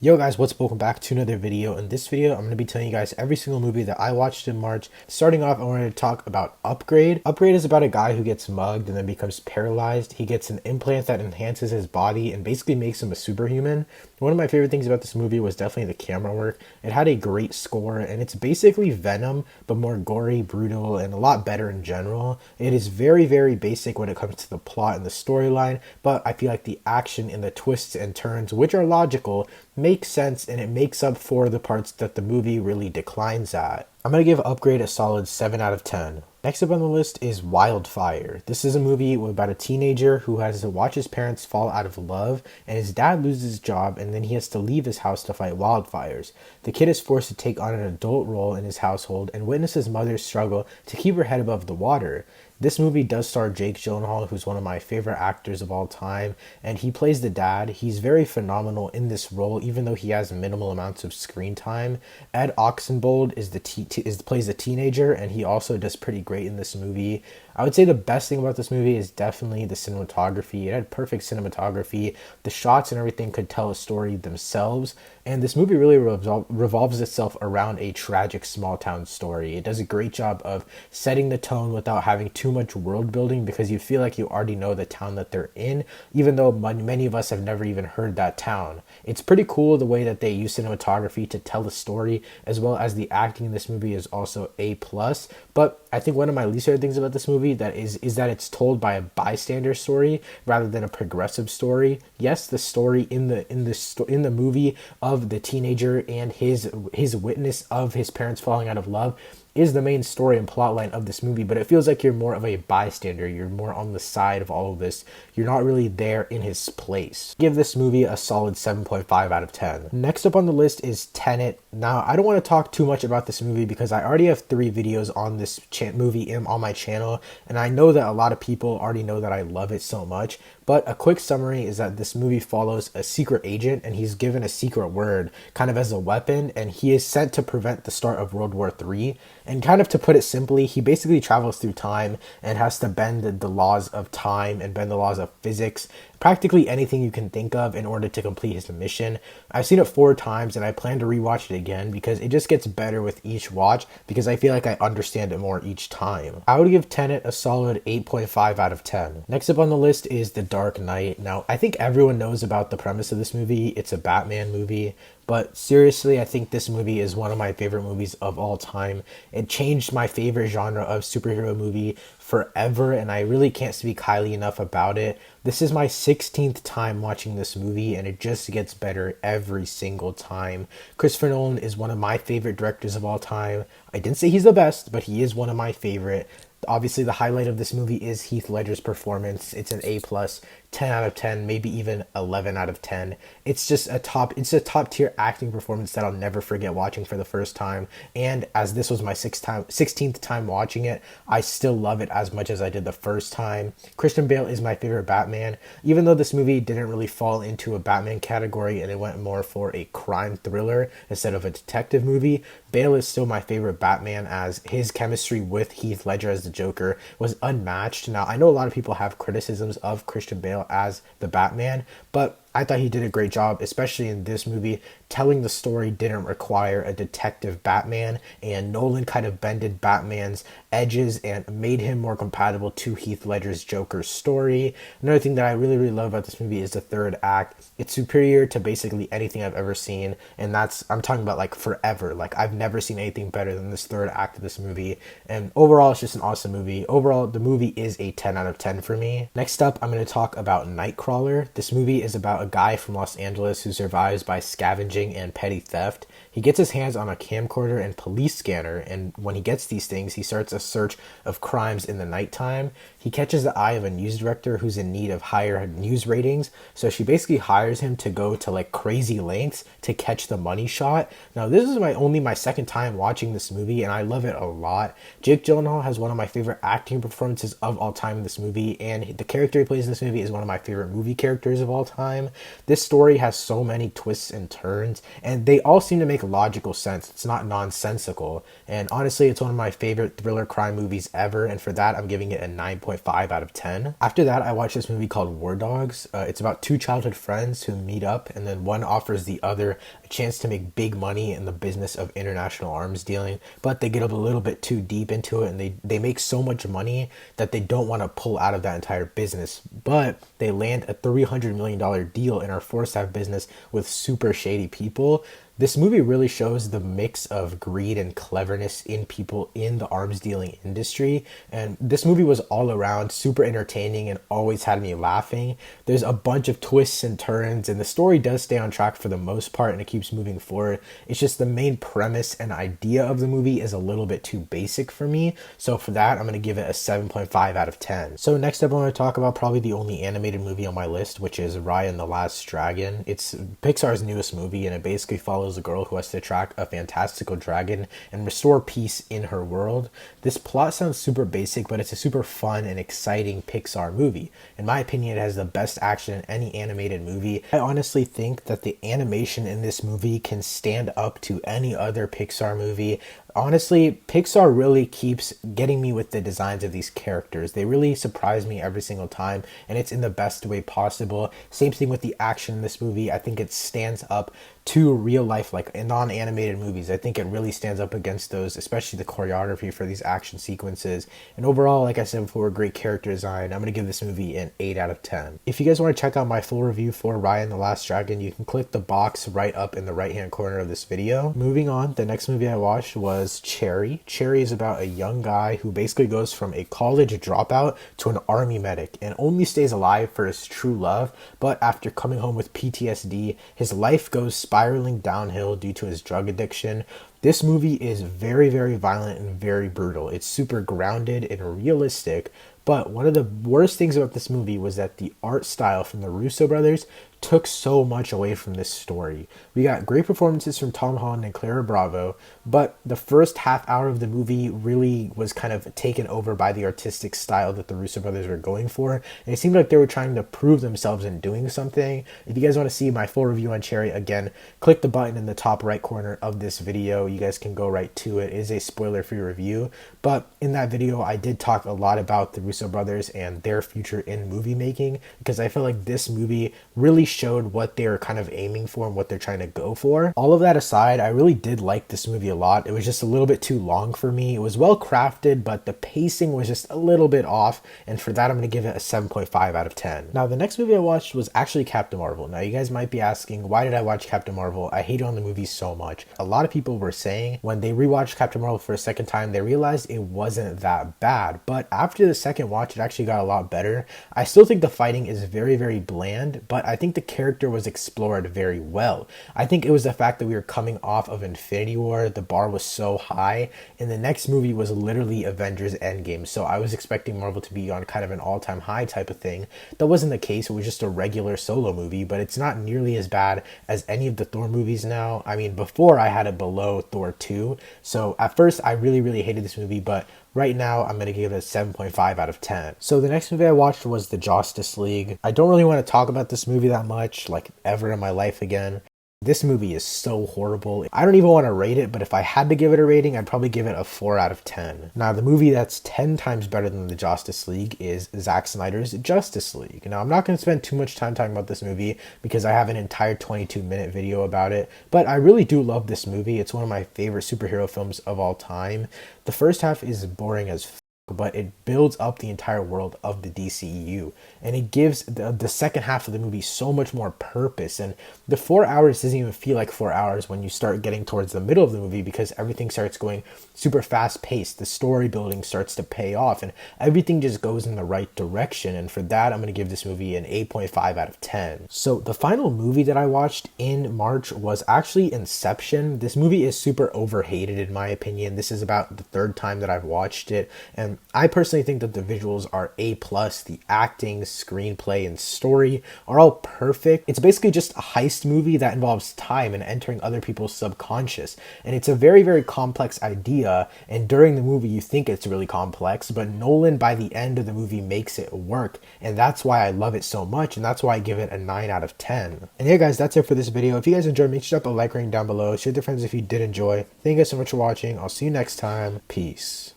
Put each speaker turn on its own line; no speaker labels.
Yo guys, what's up? Welcome back to another video. In this video, I'm going to be telling you guys every single movie that I watched in March. Starting off, I wanted to talk about Upgrade. Upgrade is about a guy who gets mugged and then becomes paralyzed. He gets an implant that enhances his body and basically makes him a superhuman. One of my favorite things about this movie was definitely the camera work. It had a great score and it's basically Venom, but more gory, brutal, and a lot better in general. It is very, very basic when it comes to the plot and the storyline, but I feel like the action and the twists and turns, which are logical, makes sense and it makes up for the parts that the movie really declines at. I'm going to give Upgrade a solid 7 out of 10. Next up on the list is Wildfire. This is a movie about a teenager who has to watch his parents fall out of love, and his dad loses his job, and then he has to leave his house to fight wildfires. The kid is forced to take on an adult role in his household and witness his mother's struggle to keep her head above the water. This movie does star Jake Gyllenhaal, who's one of my favorite actors of all time, and he plays the dad. He's very phenomenal in this role, even though he has minimal amounts of screen time. Ed Oxenbould plays the teenager, and he also does pretty great in this movie. I would say the best thing about this movie is definitely the cinematography. It had perfect cinematography. The shots and everything could tell a story themselves. And this movie really revolves itself around a tragic small town story. It does a great job of setting the tone without having too much world building because you feel like you already know the town that they're in, even though many of us have never even heard that town. It's pretty cool the way that they use cinematography to tell the story, as well as the acting in this movie is also A+. But I think one of my least favorite things about this movie that is that it's told by a bystander story rather than a progressive story. Yes, the story in the movie of the teenager and his witness of his parents falling out of love is the main story and plotline of this movie, but it feels like you're more of a bystander. You're more on the side of all of this. You're not really there in his place. Give this movie a solid 7.5 out of 10. Next up on the list is Tenet. Now, I don't want to talk too much about this movie because I already have 3 videos on this movie on my channel, and I know that a lot of people already know that I love it so much. But a quick summary is that this movie follows a secret agent, and he's given a secret word kind of as a weapon, and he is sent to prevent the start of World War III. And kind of to put it simply, he basically travels through time and has to bend the laws of time and bend the laws of physics, practically anything you can think of in order to complete his mission. I've seen it 4 times and I plan to rewatch it again because it just gets better with each watch because I feel like I understand it more each time. I would give Tenet a solid 8.5 out of 10. Next up on the list is The Dark Knight. Now, I think everyone knows about the premise of this movie. It's a Batman movie. But seriously, I think this movie is one of my favorite movies of all time. It changed my favorite genre of superhero movie forever, and I really can't speak highly enough about it. This is my 16th time watching this movie, and it just gets better every single time. Christopher Nolan is one of my favorite directors of all time. I didn't say he's the best, but he is one of my favorite. Obviously, the highlight of this movie is Heath Ledger's performance. It's an A+, 10 out of 10, maybe even 11 out of 10. It's just a top tier acting performance that I'll never forget watching for the first time. And as this was my 16th time watching it, I still love it as much as I did the first time. Christian Bale is my favorite Batman. Even though this movie didn't really fall into a Batman category and it went more for a crime thriller instead of a detective movie, Bale is still my favorite Batman as his chemistry with Heath Ledger as the Joker was unmatched. Now, I know a lot of people have criticisms of Christian Bale as the Batman, but I thought he did a great job, especially in this movie. Telling the story didn't require a detective Batman, and Nolan kind of bended Batman's edges and made him more compatible to Heath Ledger's Joker's story. Another thing that I really, really love about this movie is the third act. It's superior to basically anything I've ever seen, and I'm talking about like forever. Like, I've never seen anything better than this third act of this movie, and overall, it's just an awesome movie. Overall, the movie is a 10 out of 10 for me. Next up, I'm going to talk about Nightcrawler. This movie is about a guy from Los Angeles who survives by scavenging and petty theft. He gets his hands on a camcorder and police scanner, and when he gets these things, he starts a search of crimes in the nighttime. He catches the eye of a news director who's in need of higher news ratings, so she basically hires him to go to like crazy lengths to catch the money shot. Now, this is only my second time watching this movie, and I love it a lot. Jake Gyllenhaal has one of my favorite acting performances of all time in this movie, and the character he plays in this movie is one of my favorite movie characters of all time. This story has so many twists and turns, and they all seem to make logical sense. It's not nonsensical, and honestly, it's one of my favorite thriller crime movies ever, and for that, I'm giving it a 9.5 out of 10. After that, I watched this movie called War Dogs. It's about two childhood friends who meet up, and then one offers the other a chance to make big money in the business of international arms dealing, but they get a little bit too deep into it, and they make so much money that they don't want to pull out of that entire business, but they land a $300 million deal and are forced to have business with super shady people. This movie really shows the mix of greed and cleverness in people in the arms dealing industry. And this movie was all around super entertaining and always had me laughing. There's a bunch of twists and turns, and the story does stay on track for the most part and it keeps moving forward. It's just the main premise and idea of the movie is a little bit too basic for me. So for that, I'm going to give it a 7.5 out of 10. So next up, I want to talk about probably the only animated movie on my list, which is Raya and the Last Dragon. It's Pixar's newest movie, and it basically follows a girl who has to track a fantastical dragon and restore peace in her world. This plot sounds super basic, but it's a super fun and exciting Pixar movie. In my opinion, it has the best action in any animated movie. I honestly think that the animation in this movie can stand up to any other Pixar movie. Honestly, Pixar really keeps getting me with the designs of these characters. They really surprise me every single time, and it's in the best way possible. Same thing with the action in this movie. I think it stands up to real life, like non-animated movies. I think it really stands up against those, especially the choreography for these action sequences. And overall, like I said before, great character design. I'm going to give this movie an 8 out of 10. If you guys want to check out my full review for Raya and the Last Dragon, you can click the box right up in the right-hand corner of this video. Moving on, the next movie I watched was Cherry. Cherry is about a young guy who basically goes from a college dropout to an army medic and only stays alive for his true love, but after coming home with PTSD, his life goes spiraling downhill due to his drug addiction. This movie is very, very violent and very brutal. It's super grounded and realistic, but one of the worst things about this movie was that the art style from the Russo brothers took so much away from this story. We got great performances from Tom Holland and Clara Bravo, but the first half hour of the movie really was kind of taken over by the artistic style that the Russo brothers were going for, and it seemed like they were trying to prove themselves in doing something. If you guys want to see my full review on Cherry, again, click the button in the top right corner of this video. You guys can go right to it. It is a spoiler-free review, but in that video, I did talk a lot about the Russo brothers and their future in movie making, because I feel like this movie really showed what they're kind of aiming for and what they're trying to go for. All of that aside, I really did like this movie a lot. It was just a little bit too long for me. It was well crafted, but the pacing was just a little bit off, and for that I'm going to give it a 7.5 out of 10. Now, the next movie I watched was actually Captain Marvel. Now, you guys might be asking, why did I watch Captain Marvel? I hated on the movie so much. A lot of people were saying when they rewatched Captain Marvel for a second time, they realized it wasn't that bad, but after the second watch, it actually got a lot better. I still think the fighting is very, very bland, but I think the character was explored very well. I think it was the fact that we were coming off of Infinity War, the bar was so high, and the next movie was literally Avengers Endgame, so I was expecting Marvel to be on kind of an all-time high type of thing. That wasn't the case. It was just a regular solo movie, but it's not nearly as bad as any of the Thor movies now. I mean, before I had it below Thor 2, so at first I really, really hated this movie, but right now, I'm going to give it a 7.5 out of 10. So the next movie I watched was The Justice League. I don't really want to talk about this movie that much, like ever in my life again. This movie is so horrible. I don't even want to rate it, but if I had to give it a rating, I'd probably give it a 4 out of 10. Now, the movie that's 10 times better than The Justice League is Zack Snyder's Justice League. Now, I'm not going to spend too much time talking about this movie because I have an entire 22-minute video about it, but I really do love this movie. It's one of my favorite superhero films of all time. The first half is boring as but it builds up the entire world of the DCEU, and it gives the second half of the movie so much more purpose. And the 4 hours doesn't even feel like 4 hours when you start getting towards the middle of the movie, because everything starts going super fast paced. The story building starts to pay off, and everything just goes in the right direction. And for that, I'm going to give this movie an 8.5 out of 10. So the final movie that I watched in March was actually Inception. This movie is super overhated in my opinion. This is about the third time that I've watched it, and I personally think that the visuals are A plus. The acting, screenplay, and story are all perfect. It's basically just a heist movie that involves time and entering other people's subconscious. And it's a very, very complex idea. And during the movie, you think it's really complex, but Nolan, by the end of the movie, makes it work. And that's why I love it so much. And that's why I give it a 9 out of 10. And yeah, guys, that's it for this video. If you guys enjoyed, make sure to drop a like rating down below. Share with your friends if you did enjoy. Thank you guys so much for watching. I'll see you next time. Peace.